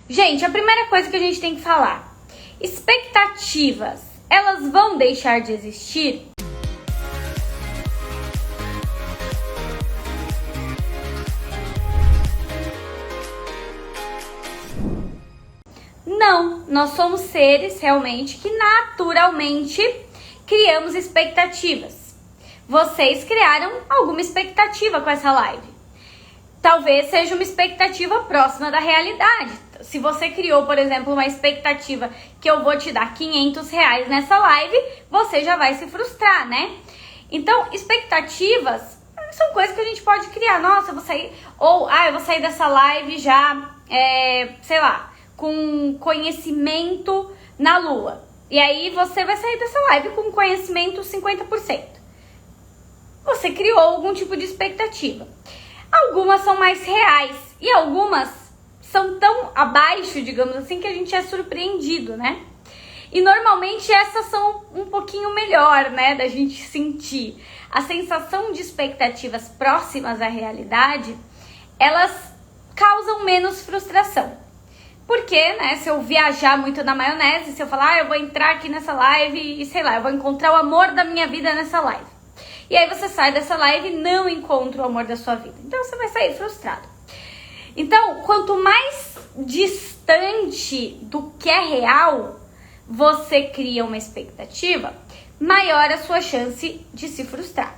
Gente, a primeira coisa que a gente tem que falar: expectativas, elas vão deixar de existir? Não, nós somos seres realmente que naturalmente criamos expectativas. Vocês criaram alguma expectativa com essa live. Talvez seja uma expectativa próxima da realidade. Se você criou, por exemplo, uma expectativa que eu vou te dar R$500 nessa live, você já vai se frustrar, né? Então, expectativas são coisas que a gente pode criar. Nossa, eu vou sair... Ou, eu vou sair dessa live já, sei lá, com conhecimento na lua. E aí você vai sair dessa live com conhecimento 50%. Você criou algum tipo de expectativa. Algumas são mais reais e algumas são tão abaixo, digamos assim, que a gente é surpreendido, né? E normalmente essas são um pouquinho melhor, né, da gente sentir. A sensação de expectativas próximas à realidade, elas causam menos frustração. Porque, né, se eu viajar muito na maionese, se eu falar, eu vou entrar aqui nessa live e, sei lá, eu vou encontrar o amor da minha vida nessa live. E aí você sai dessa live e não encontra o amor da sua vida. Então você vai sair frustrado. Então, quanto mais distante do que é real você cria uma expectativa, maior a sua chance de se frustrar.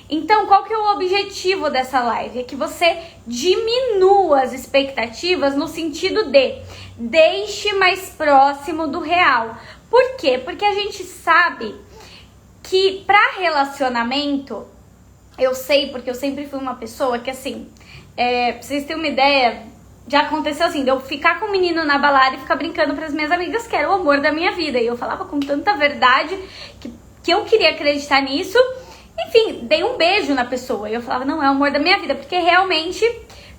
Então, qual que é o objetivo dessa live? É que você diminua as expectativas no sentido de deixe mais próximo do real. Por quê? Porque a gente sabe que para relacionamento, eu sei, porque eu sempre fui uma pessoa que assim, pra vocês terem uma ideia, já aconteceu assim, de eu ficar com um menino na balada e ficar brincando para as minhas amigas que era o amor da minha vida. E eu falava com tanta verdade que eu queria acreditar nisso. Enfim, dei um beijo na pessoa e eu falava, não, é o amor da minha vida, porque realmente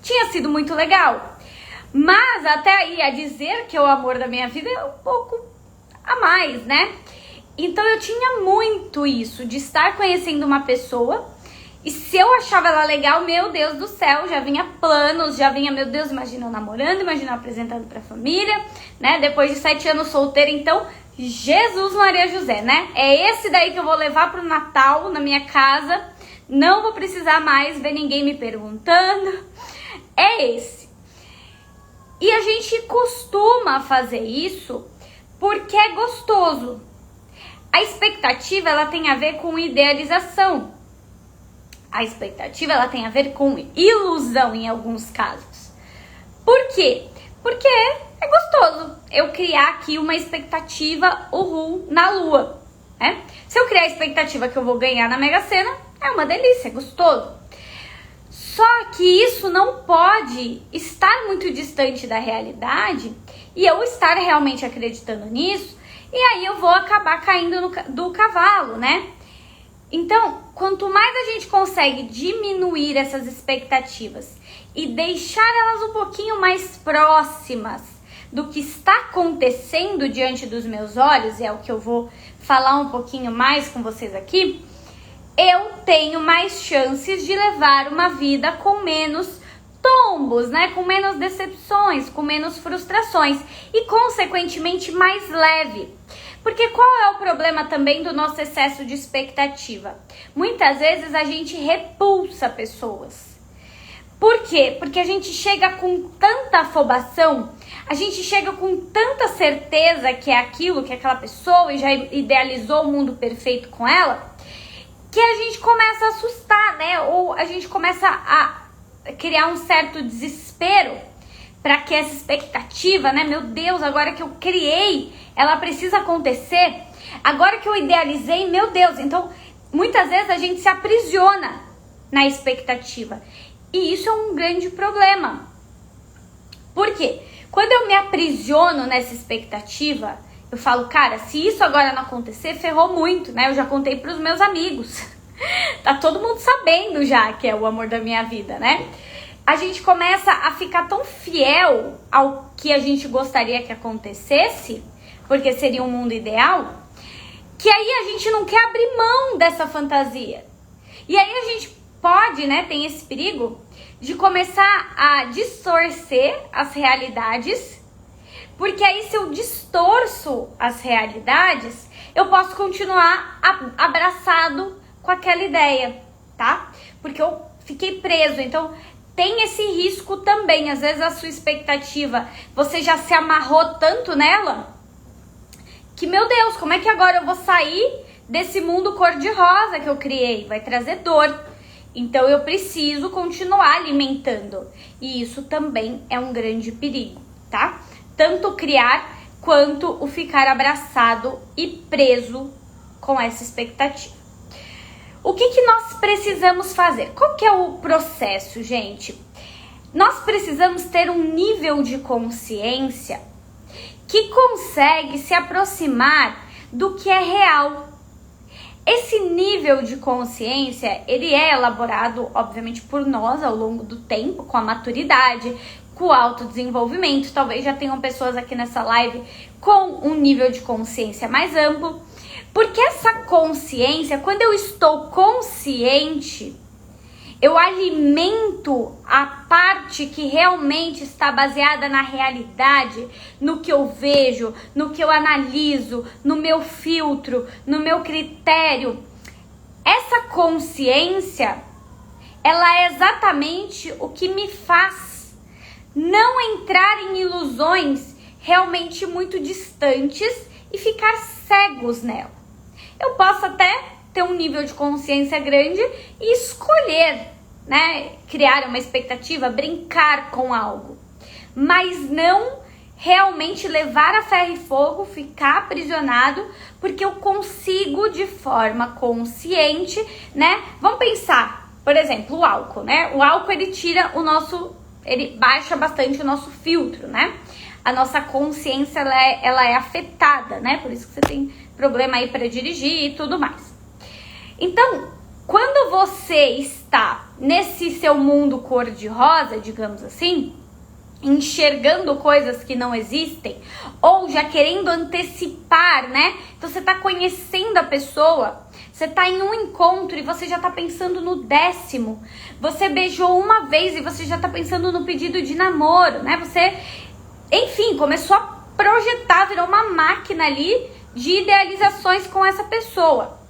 tinha sido muito legal. Mas até aí a dizer que é o amor da minha vida é um pouco a mais, né? Então eu tinha muito isso, de estar conhecendo uma pessoa e se eu achava ela legal, meu Deus do céu, já vinha planos, já vinha, meu Deus, imagina eu namorando, imagina eu apresentando pra família, né? Depois de 7 anos solteira, então, Jesus, Maria, José, né? É esse daí que eu vou levar pro Natal na minha casa, não vou precisar mais ver ninguém me perguntando, é esse. E a gente costuma fazer isso porque é gostoso. A expectativa, ela tem a ver com idealização. A expectativa, ela tem a ver com ilusão em alguns casos. Por quê? Porque é gostoso eu criar aqui uma expectativa na lua, né? Se eu criar a expectativa que eu vou ganhar na Mega Sena, é uma delícia, é gostoso. Só que isso não pode estar muito distante da realidade e eu estar realmente acreditando nisso, e aí eu vou acabar caindo do cavalo, né? Então, quanto mais a gente consegue diminuir essas expectativas e deixar elas um pouquinho mais próximas do que está acontecendo diante dos meus olhos, é o que eu vou falar um pouquinho mais com vocês aqui, eu tenho mais chances de levar uma vida com menos tombos, né? Com menos decepções, com menos frustrações e, consequentemente, mais leve. Porque qual é o problema também do nosso excesso de expectativa? Muitas vezes a gente repulsa pessoas. Por quê? Porque a gente chega com tanta afobação, a gente chega com tanta certeza que é aquilo, que é aquela pessoa e já idealizou o mundo perfeito com ela, que a gente começa a assustar, né? Ou a gente começa a criar um certo desespero para que essa expectativa, né? Meu Deus, agora que eu criei, ela precisa acontecer. Agora que eu idealizei, meu Deus. Então, muitas vezes a gente se aprisiona na expectativa. E isso é um grande problema. Por quê? Quando eu me aprisiono nessa expectativa, eu falo, cara, se isso agora não acontecer, ferrou muito, né? Eu já contei pros meus amigos. Tá todo mundo sabendo já que é o amor da minha vida, né? A gente começa a ficar tão fiel ao que a gente gostaria que acontecesse, porque seria um mundo ideal, que aí a gente não quer abrir mão dessa fantasia. E aí a gente pode, né, tem esse perigo de começar a distorcer as realidades Porque aí se eu distorço as realidades, eu posso continuar abraçado com aquela ideia, tá? Porque eu fiquei preso, então tem esse risco também. Às vezes a sua expectativa, você já se amarrou tanto nela, que meu Deus, como é que agora eu vou sair desse mundo cor-de-rosa que eu criei? Vai trazer dor. Então eu preciso continuar alimentando. E isso também é um grande perigo, tá? Tanto criar quanto o ficar abraçado e preso com essa expectativa. O que nós precisamos fazer? Qual que é o processo, gente? Nós precisamos ter um nível de consciência que consegue se aproximar do que é real. Esse nível de consciência, ele é elaborado, obviamente, por nós ao longo do tempo, com a maturidade, com o autodesenvolvimento. Talvez já tenham pessoas aqui nessa live com um nível de consciência mais amplo. Porque essa consciência, quando eu estou consciente, eu alimento a parte que realmente está baseada na realidade, no que eu vejo, no que eu analiso, no meu filtro, no meu critério. Essa consciência, ela é exatamente o que me faz não entrar em ilusões realmente muito distantes e ficar cegos nela. Eu posso até ter um nível de consciência grande e escolher, né, criar uma expectativa, brincar com algo, mas não realmente levar a ferro e fogo, ficar aprisionado, porque eu consigo de forma consciente, né? Vamos pensar, por exemplo, o álcool, né? O álcool, ele tira o nosso, ele baixa bastante o nosso filtro, né? A nossa consciência, ela é afetada, né? Por isso que você tem problema aí para dirigir e tudo mais. Então, quando você está nesse seu mundo cor-de-rosa, digamos assim, enxergando coisas que não existem, ou já querendo antecipar, né? Então você tá conhecendo a pessoa, você tá em um encontro e você já tá pensando no 10º. Você beijou uma vez e você já tá pensando no pedido de namoro, né? Você, enfim, começou a projetar, virou uma máquina ali de idealizações com essa pessoa.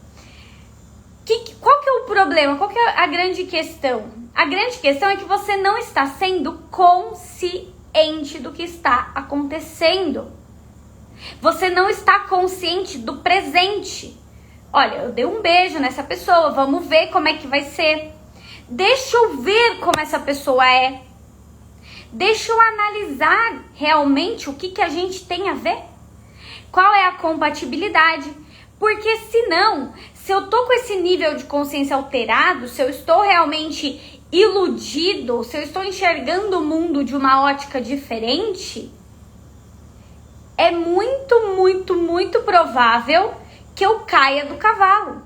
Qual que é o problema? Qual que é a grande questão? A grande questão é que você não está sendo consciente do que está acontecendo. Você não está consciente do presente. Olha, eu dei um beijo nessa pessoa, vamos ver como é que vai ser. Deixa eu ver como essa pessoa é. Deixa eu analisar realmente o que a gente tem a ver. Qual é a compatibilidade? Porque senão, se eu tô com esse nível de consciência alterado, se eu estou realmente iludido, se eu estou enxergando o mundo de uma ótica diferente, é muito, muito, muito provável que eu caia do cavalo.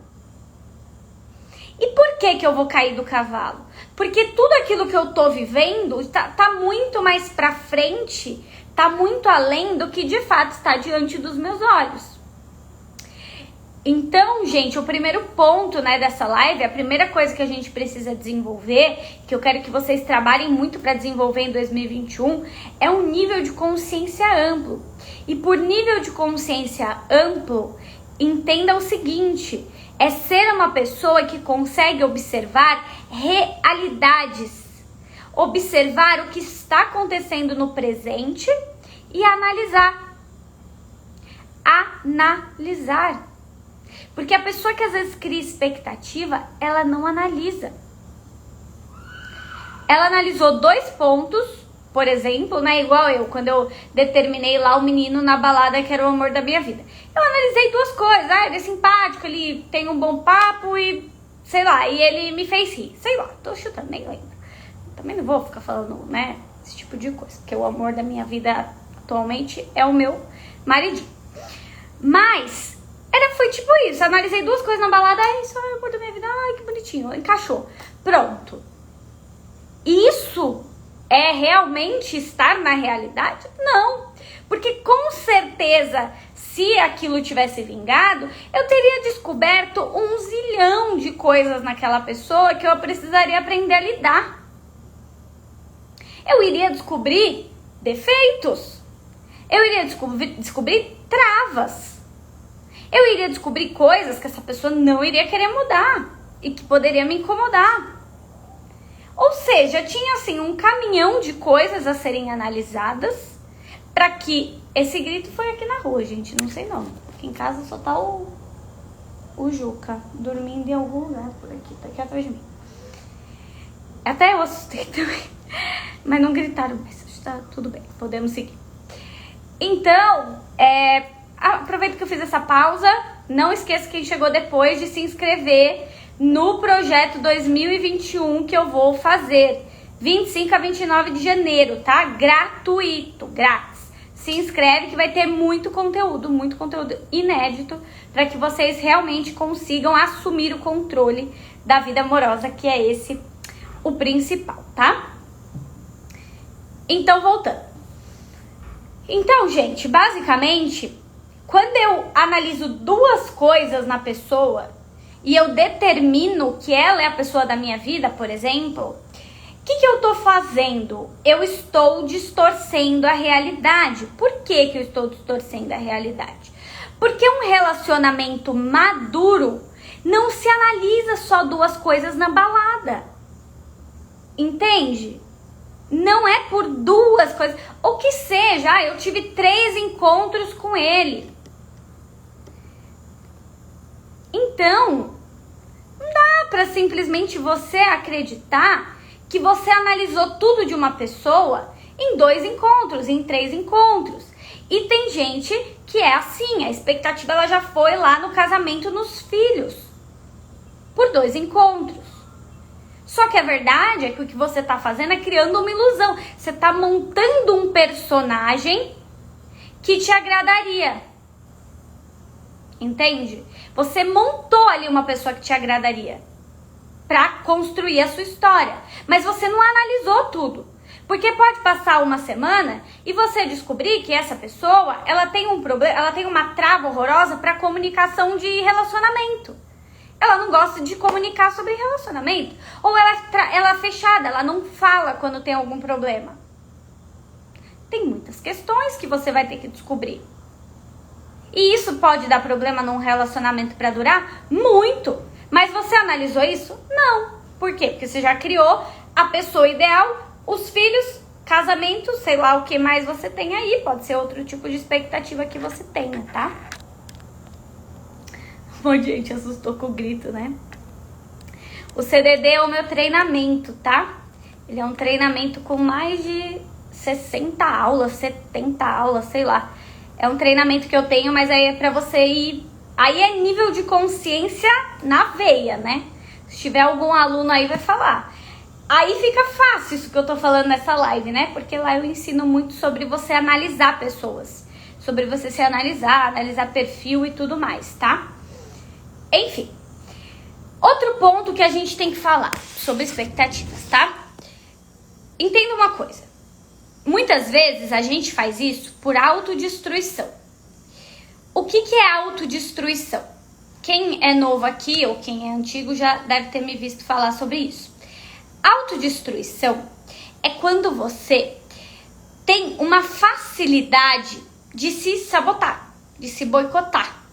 E por que eu vou cair do cavalo? Porque tudo aquilo que eu tô vivendo tá muito mais pra frente, tá muito além do que de fato está diante dos meus olhos. Então, gente, o primeiro ponto, né, dessa live, a primeira coisa que a gente precisa desenvolver, que eu quero que vocês trabalhem muito para desenvolver em 2021, é um nível de consciência amplo. E por nível de consciência amplo, entenda o seguinte: é ser uma pessoa que consegue observar realidades, observar o que está acontecendo no presente e analisar. Analisar. Porque a pessoa que às vezes cria expectativa, ela não analisa. Ela analisou 2 pontos, por exemplo, né? Igual eu, quando eu determinei lá o menino na balada que era o amor da minha vida. Eu analisei 2 coisas. Ah, ele é simpático, ele tem um bom papo e, sei lá, e ele me fez rir. Sei lá, tô chutando, nem lembro. Também não vou ficar falando, né, esse tipo de coisa. Porque o amor da minha vida atualmente é o meu maridinho. Mas foi tipo isso, analisei 2 coisas na balada, isso é o amor da minha vida, ai que bonitinho, encaixou, pronto. Isso é realmente estar na realidade? Não, porque com certeza, se aquilo tivesse vingado, eu teria descoberto 1 zilhão de coisas naquela pessoa que eu precisaria aprender a lidar. Eu iria descobrir defeitos. Eu iria descobrir travas. Eu iria descobrir coisas que essa pessoa não iria querer mudar e que poderia me incomodar. Ou seja, tinha assim um caminhão de coisas a serem analisadas para que esse grito foi aqui na rua, gente, não sei não. Aqui em casa só tá o Juca dormindo em algum lugar por aqui, tá aqui atrás de mim. Até eu assustei também, mas não gritaram, mas tá tudo bem, podemos seguir. Então, aproveito que eu fiz essa pausa, não esqueça quem chegou depois de se inscrever no projeto 2021 que eu vou fazer, 25 a 29 de janeiro, tá? Gratuito, grátis. Se inscreve que vai ter muito conteúdo inédito para que vocês realmente consigam assumir o controle da vida amorosa, que é esse o principal, tá? Então, voltando. Então, gente, basicamente, quando eu analiso duas coisas na pessoa e eu determino que ela é a pessoa da minha vida, por exemplo, o que eu tô fazendo? Eu estou distorcendo a realidade. Por que eu estou distorcendo a realidade? Porque um relacionamento maduro não se analisa só duas coisas na balada. Entende? Não é por duas coisas. Ou que seja, eu tive 3 encontros com ele. Então, não dá pra simplesmente você acreditar que você analisou tudo de uma pessoa em 2 encontros, em 3 encontros. E tem gente que é assim, a expectativa ela já foi lá no casamento, nos filhos, por 2 encontros. Só que a verdade é que o que você tá fazendo é criando uma ilusão. Você tá montando um personagem que te agradaria. Entende? Você montou ali uma pessoa que te agradaria para construir a sua história, mas você não analisou tudo. Porque pode passar uma semana e você descobrir que essa pessoa, ela tem um problema, ela tem uma trava horrorosa para comunicação de relacionamento. Ela não gosta de comunicar sobre relacionamento, ou ela é fechada, ela não fala quando tem algum problema. Tem muitas questões que você vai ter que descobrir. E isso pode dar problema num relacionamento para durar? Muito! Mas você analisou isso? Não. Por quê? Porque você já criou a pessoa ideal, os filhos, casamento, sei lá o que mais você tem aí. Pode ser outro tipo de expectativa que você tenha, tá? Bom, gente, assustou com o grito, né? O CDD é o meu treinamento, tá? Ele é um treinamento com mais de 60 aulas, 70 aulas, sei lá. É um treinamento que eu tenho, mas aí é pra você ir... Aí é nível de consciência na veia, né? Se tiver algum aluno aí, vai falar. Aí fica fácil isso que eu tô falando nessa live, né? Porque lá eu ensino muito sobre você analisar pessoas. Sobre você se analisar perfil e tudo mais, tá? Enfim. Outro ponto que a gente tem que falar sobre expectativas, tá? Entenda uma coisa. Muitas vezes a gente faz isso por autodestruição. O que é autodestruição? Quem é novo aqui ou quem é antigo já deve ter me visto falar sobre isso. Autodestruição é quando você tem uma facilidade de se sabotar, de se boicotar.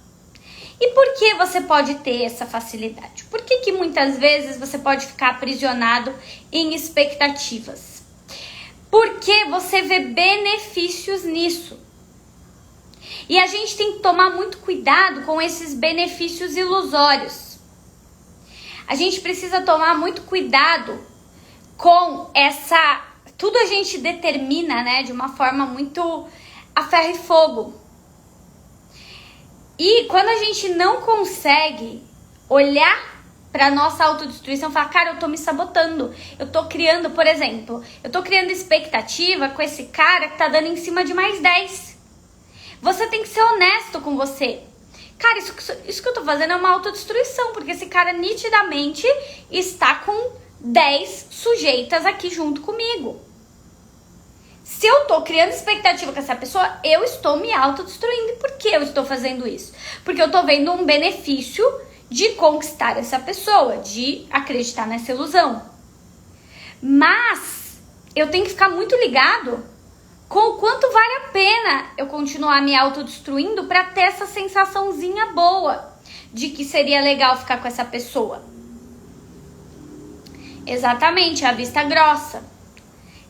E por que você pode ter essa facilidade? Por que muitas vezes você pode ficar aprisionado em expectativas? Porque você vê benefícios nisso. E a gente tem que tomar muito cuidado com esses benefícios ilusórios. A gente precisa tomar muito cuidado com essa... Tudo a gente determina, né, de uma forma muito a ferro e fogo. E quando a gente não consegue olhar para nossa autodestruição, falar, cara, eu tô me sabotando. Eu tô criando, por exemplo, eu tô criando expectativa com esse cara que tá dando em cima de mais 10. Você tem que ser honesto com você. Cara, isso que eu tô fazendo é uma autodestruição, porque esse cara nitidamente está com 10 sujeitas aqui junto comigo. Se eu tô criando expectativa com essa pessoa, eu estou me autodestruindo. E por que eu estou fazendo isso? Porque eu tô vendo um benefício de conquistar essa pessoa, de acreditar nessa ilusão. Mas eu tenho que ficar muito ligado com o quanto vale a pena eu continuar me autodestruindo para ter essa sensaçãozinha boa de que seria legal ficar com essa pessoa. Exatamente, a vista grossa.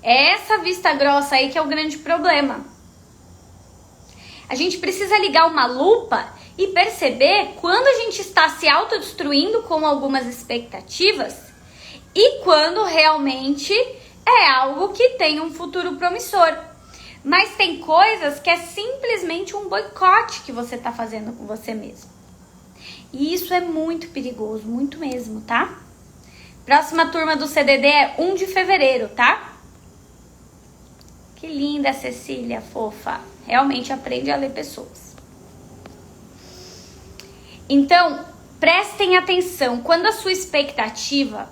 É essa vista grossa aí que é o grande problema. A gente precisa ligar uma lupa e perceber quando a gente está se autodestruindo com algumas expectativas e quando realmente é algo que tem um futuro promissor. Mas tem coisas que é simplesmente um boicote que você está fazendo com você mesmo. E isso é muito perigoso, muito mesmo, tá? Próxima turma do CDD é 1 de fevereiro, tá? Que linda, Cecília, fofa. Realmente aprende a ler pessoas. Então, prestem atenção. Quando a sua expectativa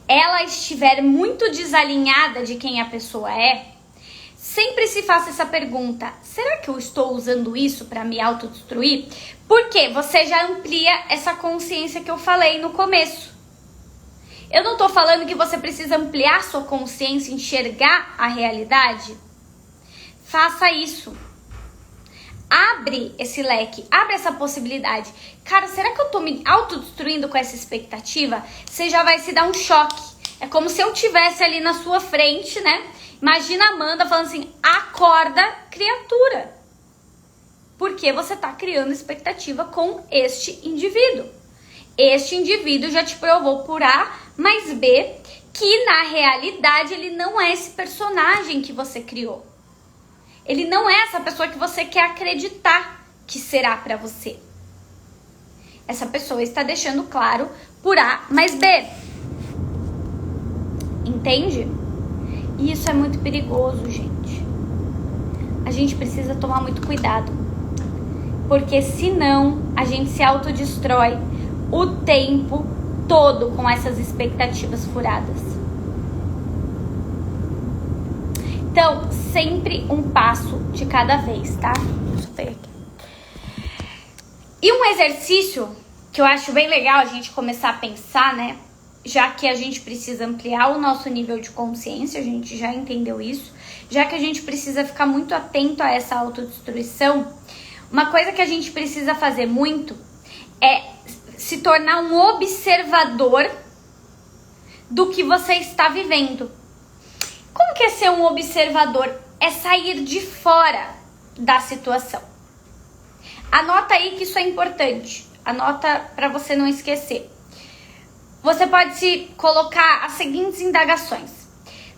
ela estiver muito desalinhada de quem a pessoa é, sempre se faça essa pergunta: será que eu estou usando isso para me autodestruir? Porque você já amplia essa consciência que eu falei no começo. Eu não tô falando que você precisa ampliar sua consciência, enxergar a realidade. Faça isso. Abre esse leque, abre essa possibilidade. Cara, será que eu tô me autodestruindo com essa expectativa? Você já vai se dar um choque. É como se eu tivesse ali na sua frente, né? Imagina a Amanda falando assim: acorda, criatura. Porque você tá criando expectativa com este indivíduo. Este indivíduo já te provou por A mais B que na realidade ele não é esse personagem que você criou. Ele não é essa pessoa que você quer acreditar que será pra você. Essa pessoa está deixando claro por A mais B. Entende? E isso é muito perigoso, gente. A gente precisa tomar muito cuidado. Porque senão a gente se autodestrói o tempo todo com essas expectativas furadas. Então, sempre um passo de cada vez, tá? Deixa eu ver aqui. E um exercício que eu acho bem legal a gente começar a pensar, né? Já que a gente precisa ampliar o nosso nível de consciência, a gente já entendeu isso. Já que a gente precisa ficar muito atento a essa autodestruição, uma coisa que a gente precisa fazer muito é se tornar um observador do que você está vivendo. Como que é ser um observador? É sair de fora da situação. Anota aí que isso é importante. Anota para você não esquecer. Você pode se colocar as seguintes indagações.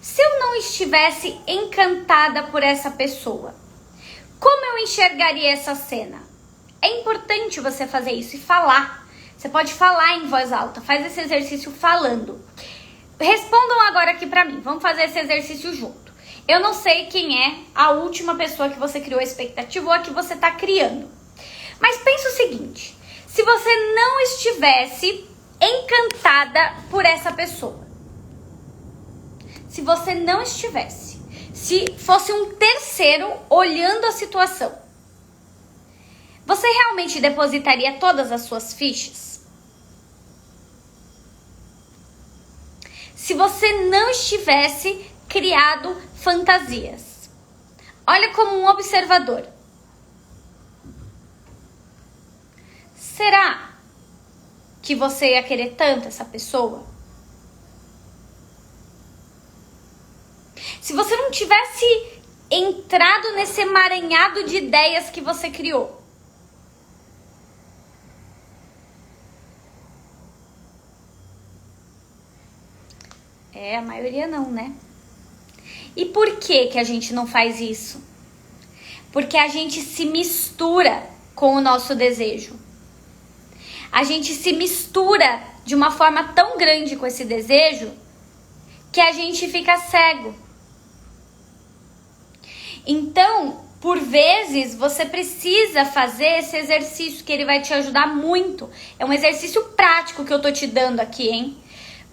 Se eu não estivesse encantada por essa pessoa, como eu enxergaria essa cena? É importante você fazer isso e falar. Você pode falar em voz alta. Faz esse exercício falando. Respondam agora aqui pra mim. Vamos fazer esse exercício junto. Eu não sei quem é a última pessoa que você criou a expectativa ou a que você tá criando. Mas pensa o seguinte. Se você não estivesse encantada por essa pessoa. Se você não estivesse. Se fosse um terceiro olhando a situação. Você realmente depositaria todas as suas fichas? Se você não estivesse criado fantasias. Olha como um observador. Será que você ia querer tanto essa pessoa? Se você não tivesse entrado nesse emaranhado de ideias que você criou. A maioria não, né? E por que a gente não faz isso? Porque a gente se mistura com o nosso desejo. A gente se mistura de uma forma tão grande com esse desejo que a gente fica cego. Então, por vezes, você precisa fazer esse exercício que ele vai te ajudar muito. É um exercício prático que eu tô te dando aqui, hein?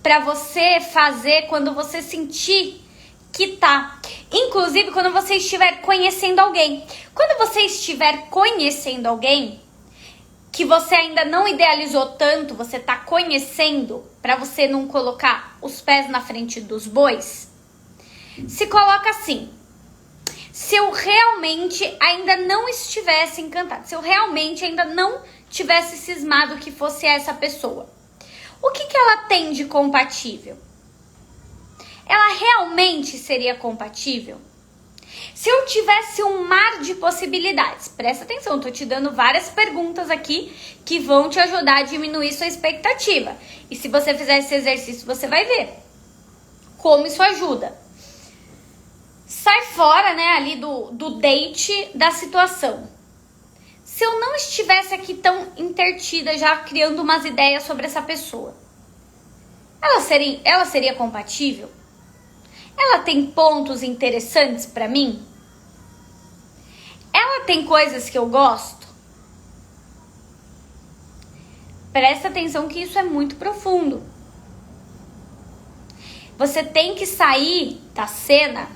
Pra você fazer quando você sentir que tá. Inclusive, quando você estiver conhecendo alguém. Quando você estiver conhecendo alguém que você ainda não idealizou tanto, você tá conhecendo, pra você não colocar os pés na frente dos bois, se coloca assim. se eu realmente ainda não estivesse encantado, se eu realmente ainda não tivesse cismado que fosse essa pessoa. O que ela tem de compatível? Ela realmente seria compatível? Se eu tivesse um mar de possibilidades, presta atenção, tô te dando várias perguntas aqui que vão te ajudar a diminuir sua expectativa. E se você fizer esse exercício, você vai ver como isso ajuda. Sai fora, né, ali do date da situação. Se eu não estivesse aqui tão intertida, já criando umas ideias sobre essa pessoa, ela seria compatível? Ela tem pontos interessantes pra mim? Ela tem coisas que eu gosto? Presta atenção que isso é muito profundo. Você tem que sair da cena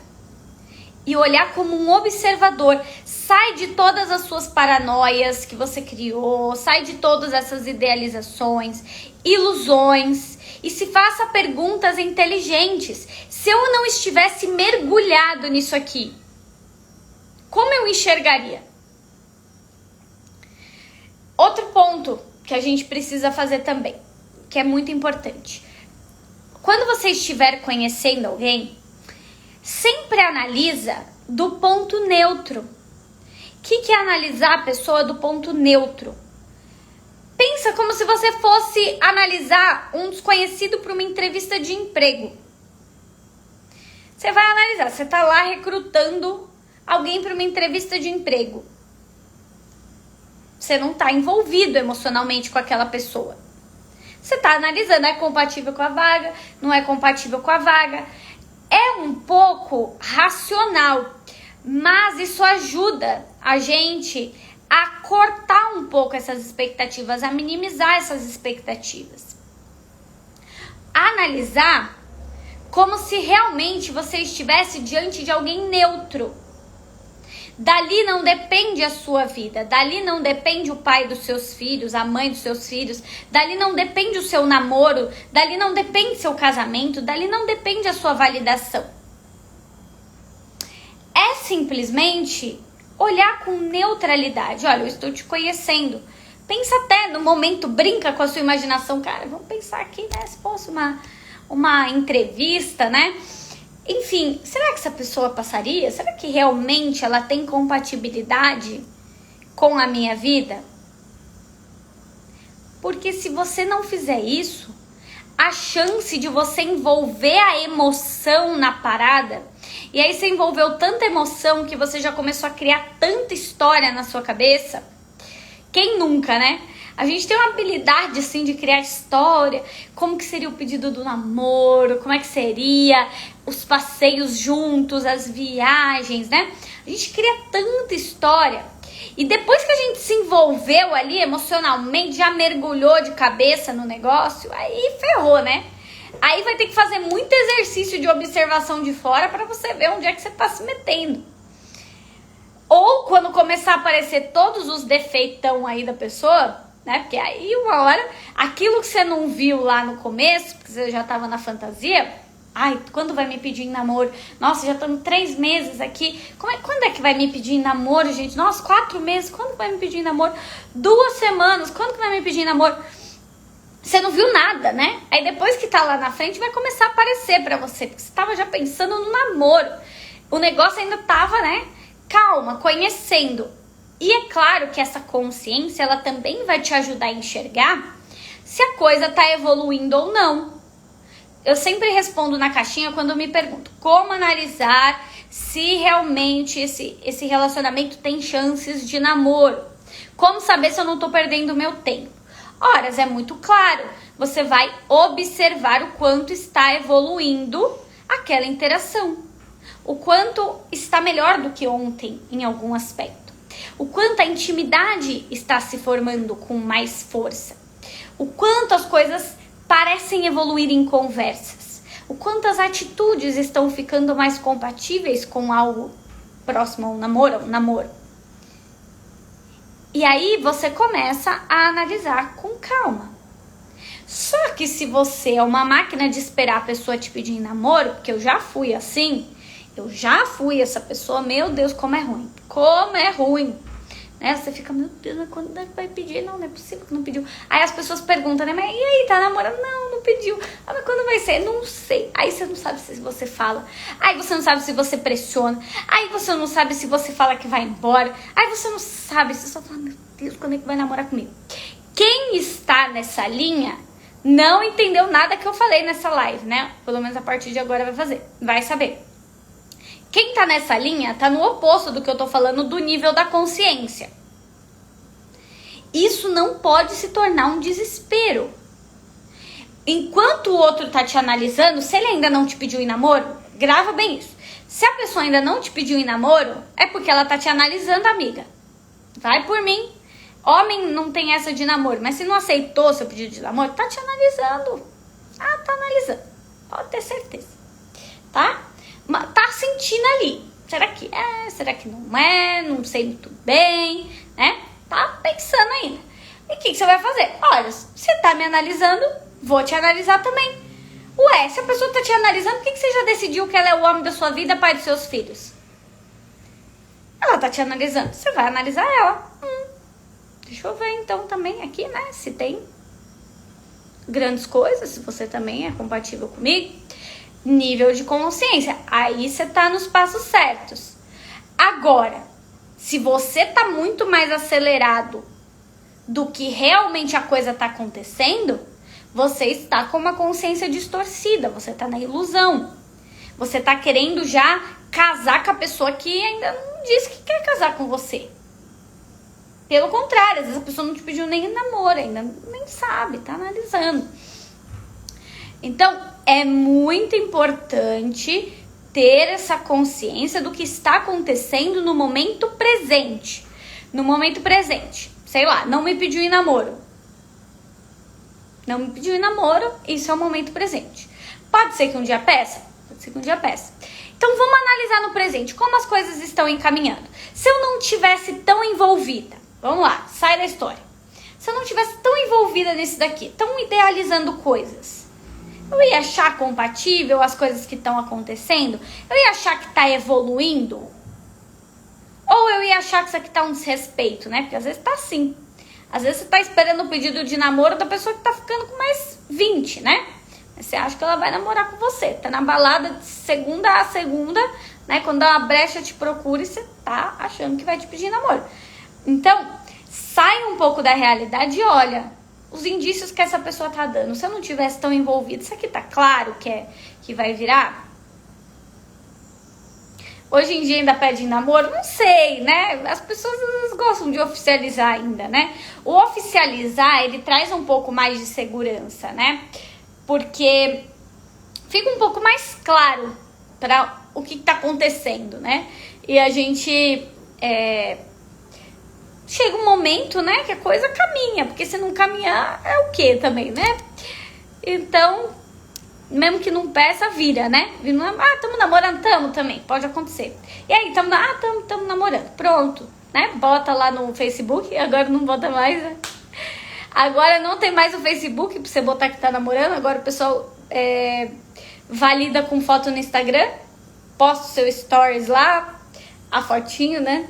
e olhar como um observador. Sai de todas as suas paranoias que você criou, sai de todas essas idealizações, ilusões e se faça perguntas inteligentes. Se eu não estivesse mergulhado nisso aqui, como eu enxergaria? Outro ponto que a gente precisa fazer também, que é muito importante. Quando você estiver conhecendo alguém, sempre analisa do ponto neutro. O que é analisar a pessoa do ponto neutro? Pensa como se você fosse analisar um desconhecido para uma entrevista de emprego. Você vai analisar, você está lá recrutando alguém para uma entrevista de emprego. Você não está envolvido emocionalmente com aquela pessoa. Você está analisando, é compatível com a vaga, não é compatível com a vaga. É um pouco racional, mas isso ajuda a gente a cortar um pouco essas expectativas, a minimizar essas expectativas. Analisar como se realmente você estivesse diante de alguém neutro. Dali não depende a sua vida, dali não depende o pai dos seus filhos, a mãe dos seus filhos, dali não depende o seu namoro, dali não depende seu casamento, dali não depende a sua validação. É simplesmente olhar com neutralidade. Olha, eu estou te conhecendo. Pensa até no momento, brinca com a sua imaginação. Cara, vamos pensar aqui, né? Se fosse uma entrevista, né? Enfim, será que essa pessoa passaria? Será que realmente ela tem compatibilidade com a minha vida? Porque se você não fizer isso, a chance de você envolver a emoção na parada, e aí você envolveu tanta emoção que você já começou a criar tanta história na sua cabeça. Quem nunca, né? A gente tem uma habilidade, assim, de criar história. Como que seria o pedido do namoro? Como é que seria os passeios juntos, as viagens, né? A gente cria tanta história. E depois que a gente se envolveu ali emocionalmente, já mergulhou de cabeça no negócio, aí ferrou, né? Aí vai ter que fazer muito exercício de observação de fora para você ver onde é que você tá se metendo. Ou quando começar a aparecer todos os defeitão aí da pessoa, né? Porque aí uma hora, aquilo que você não viu lá no começo, porque você já tava na fantasia, ai, quando vai me pedir em namoro? Nossa, já estamos 3 meses aqui. Quando é que vai me pedir em namoro, gente? Nossa, 4 meses, quando vai me pedir em namoro? 2 semanas, quando que vai me pedir em namoro? Você não viu nada, né? Aí depois que tá lá na frente, vai começar a aparecer pra você, porque você tava já pensando no namoro. O negócio ainda tava, né? Calma, conhecendo. E é claro que essa consciência, ela também vai te ajudar a enxergar se a coisa tá evoluindo ou não. Eu sempre respondo na caixinha quando me pergunto como analisar se realmente esse relacionamento tem chances de namoro. Como saber se eu não tô perdendo meu tempo? Ora, é muito claro. Você vai observar o quanto está evoluindo aquela interação. O quanto está melhor do que ontem em algum aspecto. O quanto a intimidade está se formando com mais força. O quanto as coisas parecem evoluir em conversas. O quanto as atitudes estão ficando mais compatíveis com algo próximo a um namoro. E aí você começa a analisar com calma. Só que se você é uma máquina de esperar a pessoa te pedir em namoro, porque eu já fui assim, Eu já fui essa pessoa, meu Deus, como é ruim. Como é ruim. Né? Você fica, meu Deus, mas quando é que vai pedir? Não é possível que não pediu. Aí as pessoas perguntam, né? Mas e aí, tá namorando? Não pediu. Ah, mas quando vai ser? Não sei. Aí você não sabe se você fala. Aí você não sabe se você pressiona. Aí você não sabe se você fala que vai embora. Aí você não sabe, você só fala, meu Deus, quando é que vai namorar comigo? Quem está nessa linha não entendeu nada que eu falei nessa live, né? Pelo menos a partir de agora vai saber. Quem tá nessa linha tá no oposto do que eu tô falando do nível da consciência. Isso não pode se tornar um desespero. Enquanto o outro tá te analisando, se ele ainda não te pediu em namoro, grava bem isso. Se a pessoa ainda não te pediu em namoro, é porque ela tá te analisando, amiga. Vai por mim. Homem não tem essa de namoro, mas se não aceitou seu pedido de namoro, tá te analisando. Ah, tá analisando. Pode ter certeza. Tá? Tá sentindo ali. Será que é? Será que não é? Não sei muito bem, né? Tá pensando ainda. E o que você vai fazer? Olha, você tá me analisando, vou te analisar também. Ué, se a pessoa tá te analisando, por que você já decidiu que ela é o homem da sua vida, pai dos seus filhos? Ela tá te analisando, você vai analisar ela. Deixa eu ver então também aqui, né? Se tem grandes coisas, se você também é compatível comigo. Nível de consciência. Aí você tá nos passos certos. Agora, se você tá muito mais acelerado do que realmente a coisa tá acontecendo, você está com uma consciência distorcida. Você tá na ilusão. Você tá querendo já casar com a pessoa que ainda não disse que quer casar com você. Pelo contrário, às vezes a pessoa não te pediu nem namoro, ainda nem sabe, tá analisando. Então, é muito importante ter essa consciência do que está acontecendo no momento presente. No momento presente, sei lá, não me pediu em namoro. Não me pediu em namoro, isso é o momento presente. Pode ser que um dia peça? Pode ser que um dia peça. Então, vamos analisar no presente, como as coisas estão encaminhando. Se eu não tivesse tão envolvida, vamos lá, sai da história. Se eu não tivesse tão envolvida nisso daqui, tão idealizando coisas, eu ia achar compatível as coisas que estão acontecendo? Eu ia achar que tá evoluindo? Ou eu ia achar que isso aqui tá um desrespeito, né? Porque às vezes tá assim. Às vezes você tá esperando o pedido de namoro da pessoa que tá ficando com mais 20, né? Mas você acha que ela vai namorar com você. Tá na balada de segunda a segunda, né? Quando dá uma brecha, te procura e você tá achando que vai te pedir namoro. Então, sai um pouco da realidade e olha os indícios que essa pessoa tá dando. Se eu não tivesse tão envolvido, isso aqui tá claro que vai virar? Hoje em dia ainda pedem namoro? Não sei, né? As pessoas às vezes gostam de oficializar ainda, né? O oficializar, ele traz um pouco mais de segurança, né? Porque fica um pouco mais claro para o que tá acontecendo, né? E a gente... chega um momento, né, que a coisa caminha, porque se não caminhar, é o quê também, né? Então, mesmo que não peça, vira, né? Tamo namorando, tamo também, pode acontecer. E aí, tamo namorando, pronto, né? Bota lá no Facebook, agora não bota mais, né? Agora não tem mais o Facebook pra você botar que tá namorando, agora o pessoal valida com foto no Instagram, posta o seu stories lá, a fotinho, né?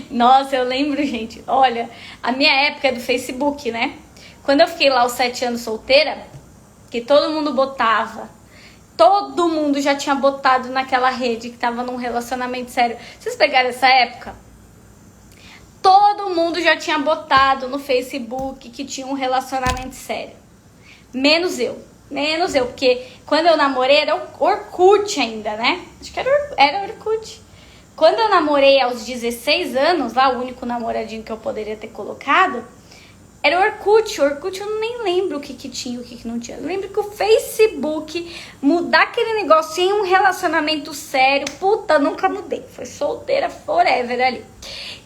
Nossa, eu lembro, gente, olha, a minha época é do Facebook, né? Quando eu fiquei lá os 7 anos solteira, que todo mundo botava, todo mundo já tinha botado naquela rede que tava num relacionamento sério. Vocês pegaram essa época? Todo mundo já tinha botado no Facebook que tinha um relacionamento sério. Menos eu, porque quando eu namorei era o Orkut ainda, né? Acho que era Orkut. Quando eu namorei aos 16 anos, lá o único namoradinho que eu poderia ter colocado, era o Orkut. O Orkut eu nem lembro o que tinha, o que não tinha. Eu lembro que o Facebook, mudar aquele negócio em um relacionamento sério, puta, nunca mudei. Foi solteira forever ali.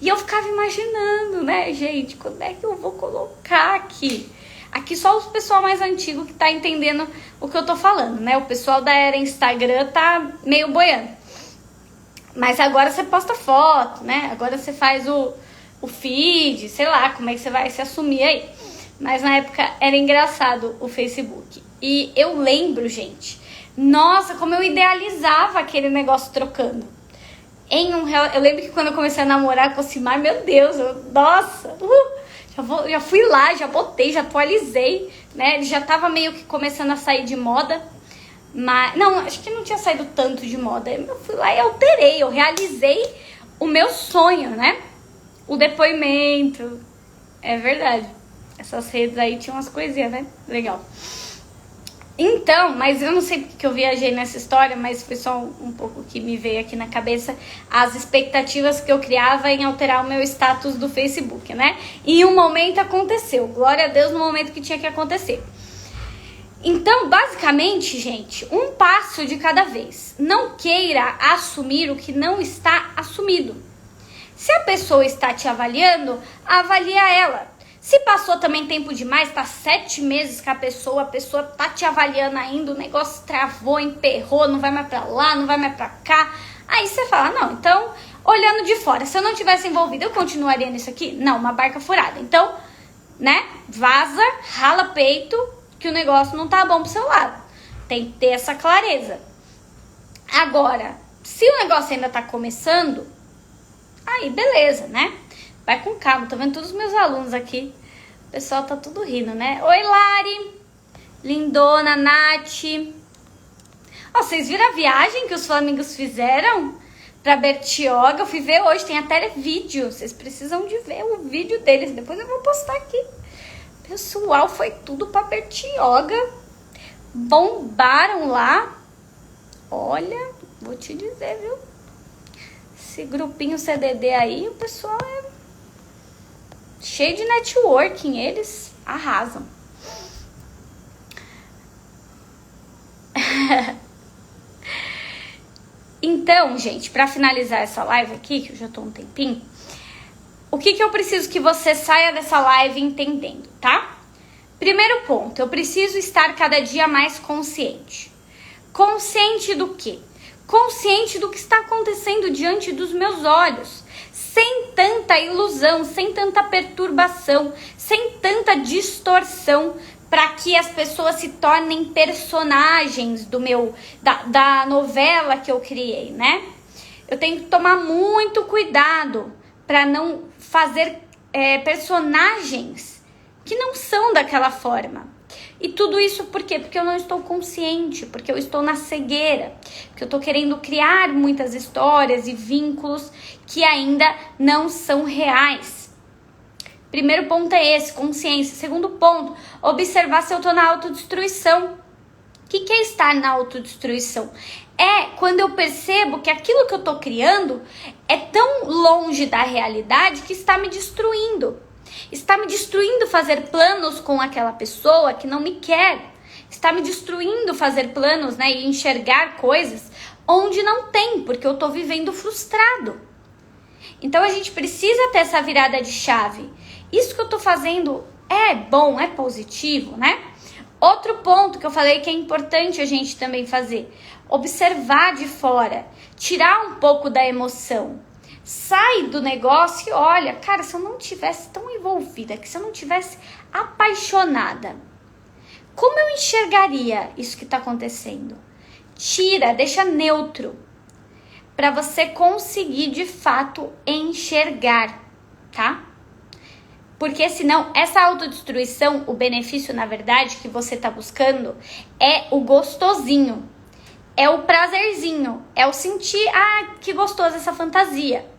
E eu ficava imaginando, né, gente, quando é que eu vou colocar aqui? Aqui só o pessoal mais antigo que tá entendendo o que eu tô falando, né? O pessoal da era Instagram tá meio boiando. Mas agora você posta foto, né? Agora você faz o feed, sei lá como é que você vai se assumir aí. Mas na época era engraçado o Facebook. E eu lembro, gente, Nossa, como eu idealizava aquele negócio trocando. Eu lembro que quando eu comecei a namorar com o Simar, meu Deus, nossa, já fui lá, já botei, já atualizei, né? Ele já tava meio que começando a sair de moda, mas não, acho que não tinha saído tanto de moda. Eu fui lá e alterei, eu realizei o meu sonho, né? O depoimento, é verdade. Essas redes aí tinham umas coisinhas, né? Legal. Então, mas eu não sei porque que eu viajei nessa história, mas foi só um pouco que me veio aqui na cabeça as expectativas que eu criava em alterar o meu status do Facebook, né? E um momento aconteceu, glória a Deus, no momento que tinha que acontecer. Então, basicamente, gente, um passo de cada vez. Não queira assumir o que não está assumido. Se a pessoa está te avaliando, avalia ela. Se passou também tempo demais, tá 7 meses com a pessoa tá te avaliando ainda, o negócio travou, emperrou, não vai mais pra lá, não vai mais pra cá. Aí você fala, não, então, olhando de fora, se eu não tivesse envolvida, eu continuaria nisso aqui? Não, uma barca furada. Então, né, vaza, rala peito, que o negócio não tá bom pro seu lado. Tem que ter essa clareza. Agora, se o negócio ainda tá começando, aí beleza, né? Vai com calma, tô vendo todos os meus alunos aqui. O pessoal tá tudo rindo, né? Oi, Lari! Lindona, Nath. Ó, vocês viram a viagem que os flamingos fizeram pra Bertioga? Eu fui ver hoje, tem até vídeo. Vocês precisam de ver o vídeo deles. Depois eu vou postar aqui. Pessoal, foi tudo pra Bertioga. Bombaram lá. Olha, vou te dizer, viu? Esse grupinho CDD aí, o pessoal é cheio de networking, eles arrasam. Então, gente, pra finalizar essa live aqui, que eu já tô um tempinho, o que eu preciso que você saia dessa live entendendo, tá? Primeiro ponto, eu preciso estar cada dia mais consciente. Consciente do quê? Consciente do que está acontecendo diante dos meus olhos. Sem tanta ilusão, sem tanta perturbação, sem tanta distorção, para que as pessoas se tornem personagens da novela que eu criei, né? Eu tenho que tomar muito cuidado para não fazer personagens que não são daquela forma. E tudo isso por quê? Porque eu não estou consciente, porque eu estou na cegueira, porque eu estou querendo criar muitas histórias e vínculos que ainda não são reais. Primeiro ponto é esse, consciência. Segundo ponto, observar se eu estou na autodestruição. O que é estar na autodestruição? É quando eu percebo que aquilo que eu estou criando é tão longe da realidade que está me destruindo. Está me destruindo fazer planos com aquela pessoa que não me quer. Está me destruindo fazer planos, né, e enxergar coisas onde não tem, porque eu estou vivendo frustrado. Então a gente precisa ter essa virada de chave. Isso que eu estou fazendo é bom, é positivo, né? Outro ponto que eu falei que é importante a gente também fazer. Observar de fora. Tirar um pouco da emoção. Sai do negócio e olha, cara, se eu não tivesse tão envolvida, se eu não tivesse apaixonada, como eu enxergaria isso que está acontecendo? Tira, deixa neutro, para você conseguir de fato enxergar, tá? Porque senão essa autodestruição, o benefício na verdade que você está buscando é o gostosinho, é o prazerzinho, é o sentir, que gostoso essa fantasia.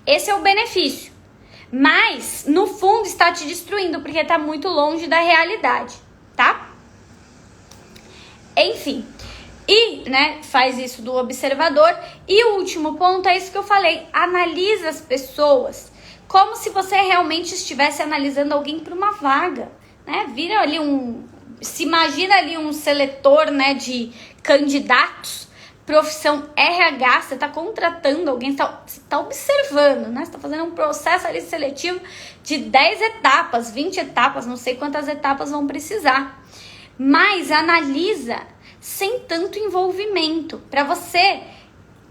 Esse é o benefício, mas no fundo está te destruindo porque está muito longe da realidade, tá? Enfim, e né, faz isso do observador. E o último ponto é isso que eu falei, analisa as pessoas como se você realmente estivesse analisando alguém para uma vaga, né? Vira ali se imagina ali um seletor, né, de candidatos. Profissão RH, você está contratando alguém, você está observando, né? Você está fazendo um processo ali seletivo de 10 etapas, 20 etapas, não sei quantas etapas vão precisar. Mas analisa sem tanto envolvimento, para você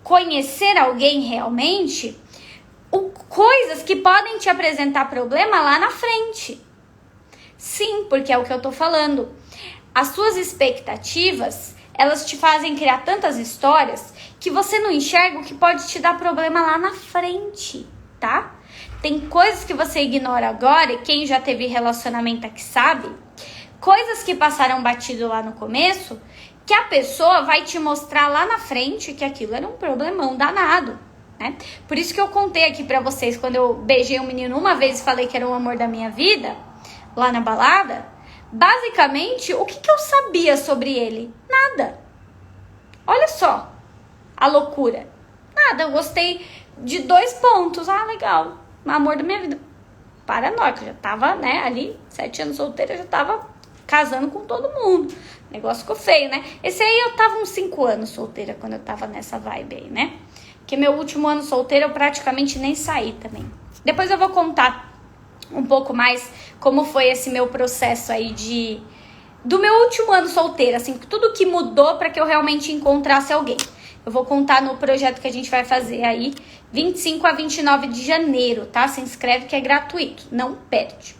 conhecer alguém realmente, coisas que podem te apresentar problema lá na frente. Sim, porque é o que eu tô falando. As suas expectativas, elas te fazem criar tantas histórias que você não enxerga o que pode te dar problema lá na frente, tá? Tem coisas que você ignora agora, e quem já teve relacionamento aqui sabe, coisas que passaram batido lá no começo, que a pessoa vai te mostrar lá na frente que aquilo era um problemão danado, né? Por isso que eu contei aqui pra vocês, quando eu beijei um menino uma vez e falei que era o amor da minha vida, lá na balada, basicamente, o que eu sabia sobre ele? Nada. Olha só a loucura. Nada, eu gostei de 2 pontos. Ah, legal, amor da minha vida. Paranoica, já tava, né, ali, 7 anos solteira, já tava casando com todo mundo. O negócio ficou feio, né? Esse aí eu tava uns 5 anos solteira quando eu tava nessa vibe aí, né? Porque meu último ano solteira eu praticamente nem saí também. Depois eu vou contar um pouco mais como foi esse meu processo aí do meu último ano solteira, assim, tudo que mudou para que eu realmente encontrasse alguém. Eu vou contar no projeto que a gente vai fazer aí, 25 a 29 de janeiro, tá? Se inscreve que é gratuito, não perde.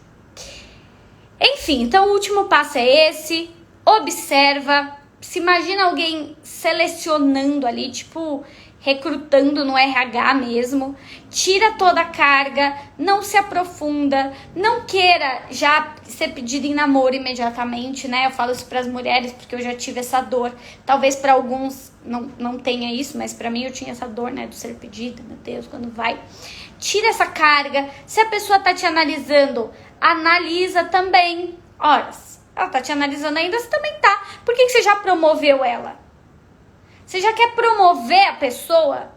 Enfim, então o último passo é esse, observa, se imagina alguém selecionando ali, tipo, recrutando no RH mesmo, tira toda a carga, não se aprofunda, não queira já ser pedido em namoro imediatamente, né? Eu falo isso para as mulheres porque eu já tive essa dor, talvez para alguns não tenha isso, mas para mim eu tinha essa dor, né, do ser pedida, meu Deus, quando vai. Tira essa carga, se a pessoa tá te analisando, analisa também. Ora, ela tá te analisando ainda, você também tá. Por que você já promoveu ela? Você já quer promover a pessoa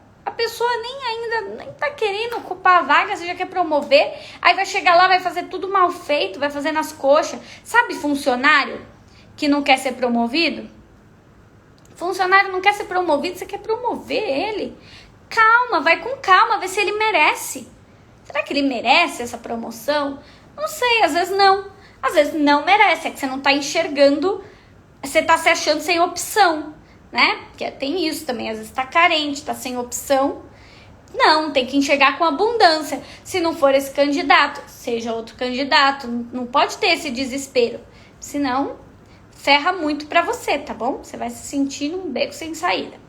nem tá querendo ocupar a vaga, você já quer promover, aí vai chegar lá, vai fazer tudo mal feito, vai fazer nas coxas. Sabe funcionário que não quer ser promovido? Funcionário não quer ser promovido, você quer promover ele. Calma, vai com calma, vê se ele merece. Será que ele merece essa promoção? Não sei, às vezes não. Às vezes não merece, é que você não tá enxergando, você tá se achando sem opção, né? Porque tem isso também, às vezes tá carente, tá sem opção. Não, tem que enxergar com abundância. Se não for esse candidato, seja outro candidato. Não pode ter esse desespero. Senão, ferra muito pra você, tá bom? Você vai se sentir num beco sem saída.